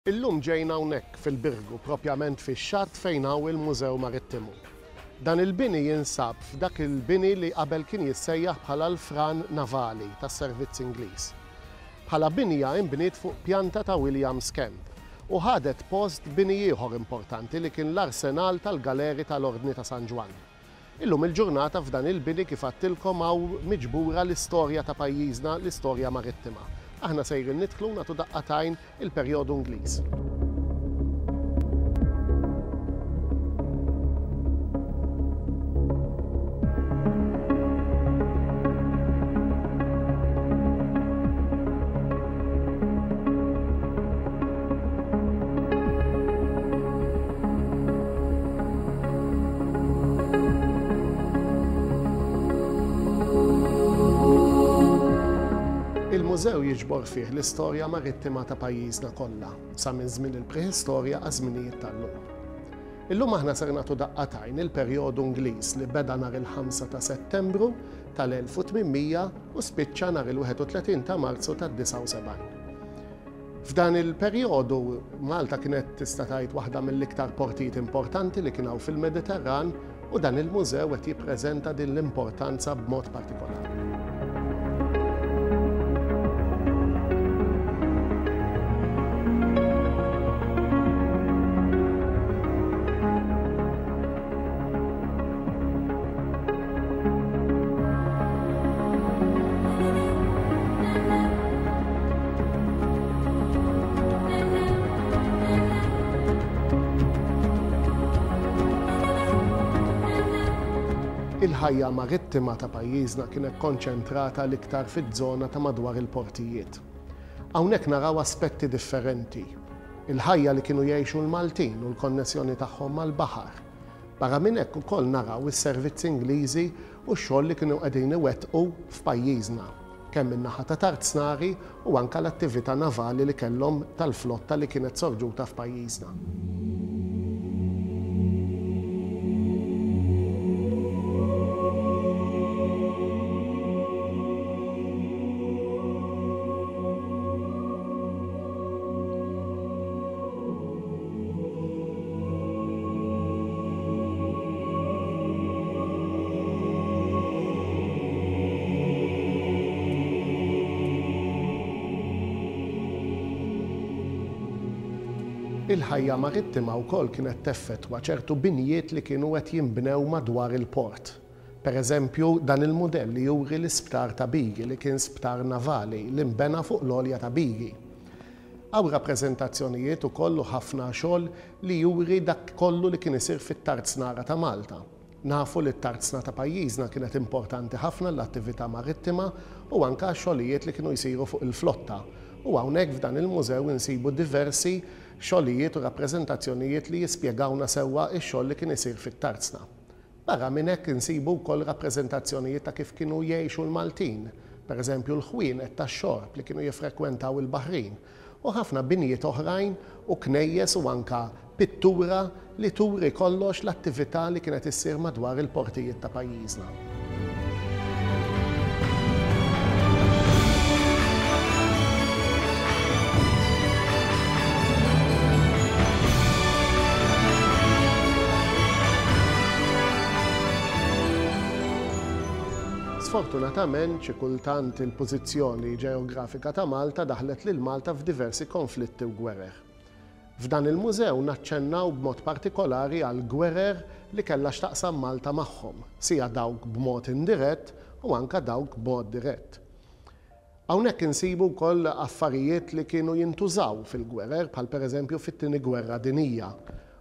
Illum ġejna hawnhekk fil-Birgu, propjament fix-xatt fejn hawn il-Mużew Marittimu. Dan il-bini jinsab f'dak il-bini li qabel kien jissejjaħ bħala l-Fran Navali tas-Servizz Ingliż. Bħala binja inbniet fuq pjanta ta' William Kemp u ħadet post bini ieħor importanti li kien l-arsenal tal-Galeri tal-Ordni ta' San Ġwan. Illum il-ġurnata f'dan il-bini kif għattilkom hawn miġbura l-istorja ta' pajjiżna, l-istorja marittima. Aħna sejrin nidħlu nagħtu daqqatajn il-perjodu Ingliż. Il-mużew jiġbor fih l-istorja marittima ta' pajjiżna kollha, sa minn żmien il-preħistorja għal żminijiet tal-lum. Illum aħna ser nagħtu daqqatajn il-perjodu Ingliż li beda nhar il-5 ta' Settembru tal-1800 u spiċċa nhar il-31 ta' Marzu tad-79. F'dan il-perjodu Malta kienet tista' tgħid waħda mill-iktar portijiet importanti li kien hawn fil-Mediterran u dan il-mużew qed jippreżenta din l-importanza b'mod partikolari. Il-ħajja marittima ta' pajjiżna kienet konċentrata l-iktar fiż-żona ta' madwar il-portijiet. Hawnhekk naraw aspetti differenti. Il-ħajja li kienu jgħixu l-Maltin u l-konnessjoni tagħhom mal-baħar. Barra minn hekk ukoll naraw is-servizzi Ingliżi u x-xogħol li kienu qegħdin iwettqu f'pajjiżna, kemm min-naħa ta' tarznari u anke l-attività navali li kellhom tal-flotta li kienet sorġuta f'pajjiżna. Il-ħajja marittima wkoll kienet teffettwa ċertu binjiet li kienu qed jinbnew madwar il-port. Pereżempju, dan il-mudell li juri l-isptar ta' Bigi li kien sptar navali li nbena fuq l-għolja ta' Bigi. Hawn rappreżentazzjonijiet ukoll ħafna xogħol li juri dak kollu li kien isir fit-tarznara ta' Malta. Nafu li t-tarzna ta' pajjiżna kienet importanti ħafna l-attività marittima u anke x-xogħlijiet li kienu jsiru fuq il-flotta. U hawnhekk f'dan il-mużew insibu diversi xogħlijiet u rappreżentazzjonijiet li jispjegawna sewwa x-xogħol li kien isir fit-tarzna. Barra minn hekk insibu wkoll rappreżentazzjonijiet ta' kif kienu jgħixu l-Maltin, pereżempju l-ħwienet tax-xorb li kienu jiffrekwentaw il-baħrin, u ħafna binijiet oħrajn u knejjes u anke pittura li turi kollox l-attività li kienet issir madwar il-portijiet ta' pajjiżna. Sfortunatament xi kultant il-pożizzjoni ġeografika ta' Malta daħlet lil Malta f'diversi konflitti u gwerer. F'dan il-mużew naċċennaw b'mod partikolari għal gwerer li kellha x'taqsam Malta magħhom, sija dawk b'mod indirett u anke dawk b'mod dirett. Hawnhekk insibu wkoll affarijiet li kienu jintużaw fil-gwerer bħal pereżempju fit-tieni gwerra dinjija,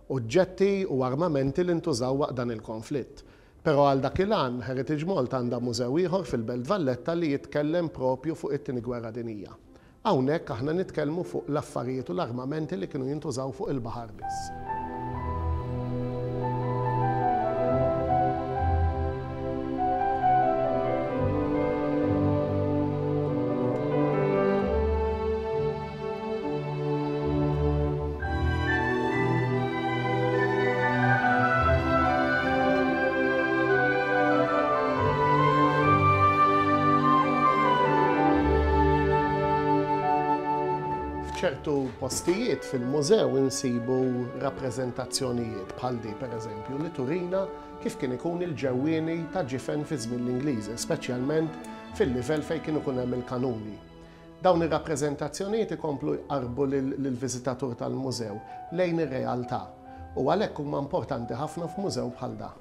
oġġetti u armamenti li ntużaw waqt dan il-konflitt. Però għal dak il-għan, Heritage Malta għandha mużew ieħor fil-Belt Valletta li jitkellem propju fuq it-tieni gwerra dinjija. Hawnhekk aħna nitkellmu fuq l-affarijiet u l-armamenti li kienu jintużaw fuq il-baħar biss. f'ċertu postijiet fil-mużew insibu rappreżentazzjonijiet bħal di pereżempju li turina kif kien ikun il-ġewwieni ta' ġifen fi żmien l-Ingliżi, speċjalment fil-livell fejn kienu kun hemm il-kanuni. Dawn ir-rappreżentazzjonijiet ikomplu jqarbu lill-viżitatur tal-mużew lejn ir-realtà u għalhekk huma importanti ħafna f'mużew bħal da.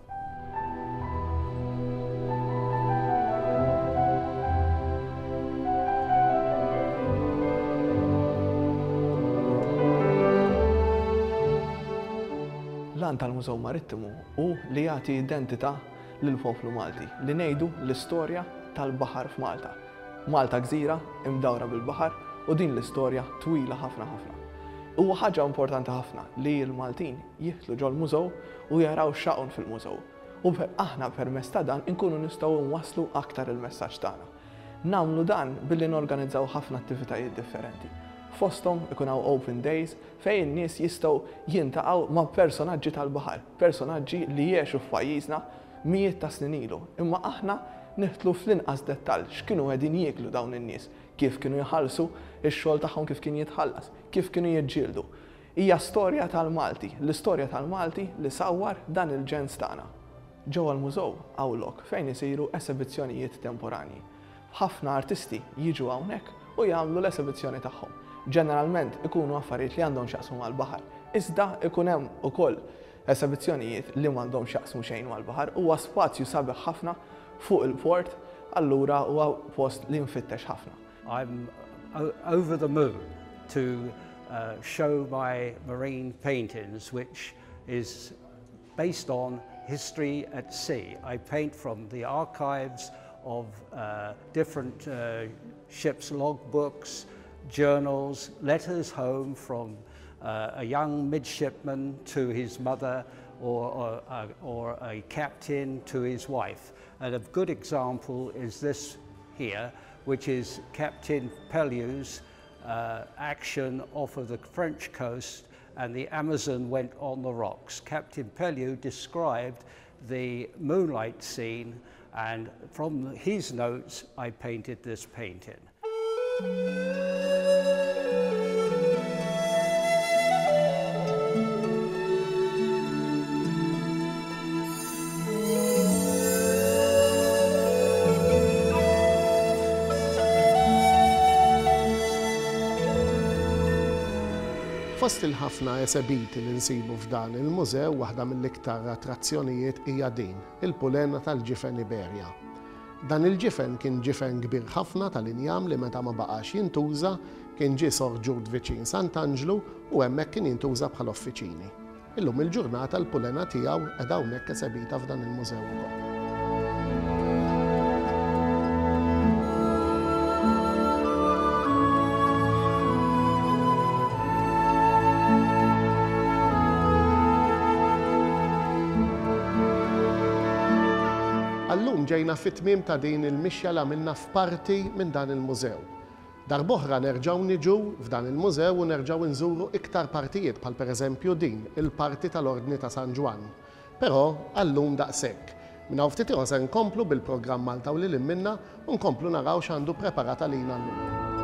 L-għan tal-Mużew Marittimu hu li jagħti identità lill-poplu Malti, li ngħidu l-istorja tal-baħar f'Malta. Malta gżira imdawra bil-baħar u din l-istorja twila ħafna ħafna. Huwa ħaġa importanti ħafna li l-Maltin jidħlu ġol mużew u jaraw x'hawn fil-mużew. U aħna permezz ta' dan inkunu nistgħu nwasslu aktar il-messaġġ tagħna. Nagħmlu dan billi norganizzaw ħafna attivitajiet differenti. Fosthom ikun hawn open days fejn in-nies jistgħu jiltaqgħu ma' personaġġi tal-baħar, personaġġi li jgħixu f'pajjiżna mijiet ta' snin ilu. Imma aħna niħtlu fl-inqas dettall x'kienu qegħdin jieklu dawn in-nies, kif kienu jħallsu x-xogħol tagħhom kif kien jitħallas, kif kienu jiġġieldu. Hija storja tal-Malti, l-istorja tal-Malti li sawwar dan il-ġens tagħna. Ġewwa l-mużew hawn lok fejn isiru esibizzjonijiet temporanji. Ħafna artisti jiġu hawnhekk u jagħmlu l-esibizzjoni tagħhom. Ġeneralment ikunu affarijiet li għandhom x'jaqsmu mal-baħar. Iżda ikun hemm ukoll esibizzjonijiet li m'għandhom x'jaqsmu xejn mal-baħar huwa spazju sabiħ ħafna fuq il-port, allura huwa post li nfittex ħafna. I'm over the moon to show my marine paintings, which is based on history at sea. I paint from the archives of different ships' logbooks, journals, letters home from a young midshipman to his mother or a captain to his wife. And a good example is this here, which is Captain Pellieu's action off of the French coast, and the Amazon went on the rocks. Captain Pellieu described the moonlight scene, and from his notes I painted this painting. Fost il-ħafna esebiti li nsibu f'dan il-mużew, waħda mill-iktar attrazzjonijiet hija din, il-pulena tal-ġifen Iberja. Dan il-ġifen kien ġifen kbir ħafna tal-injam li meta ma baqax jintuża kien ġie sorġud viċin Sant'Angelo u hemmhekk kien jintuża bħala uffiċini. Illum il-ġurnata l-pulena tiegħu qiegħda hawnhekk esebita f'dan il-mużew ukoll. Allum ġejna fit-tmiem ta' din il-mixja li għamilna f'parti minn dan il-mużew. Darb'oħra nerġgħu niġu f'dan il-mużew u nerġgħu nżuru iktar partijiet bħal pereżempju din il-parti tal-Ordni ta' San Ġwan. Però allum daqshekk. Minn hawn ftit ieħor se nkomplu bil-programm Malta u lil minna u nkomplu naraw x'għandu preparat għalina llum.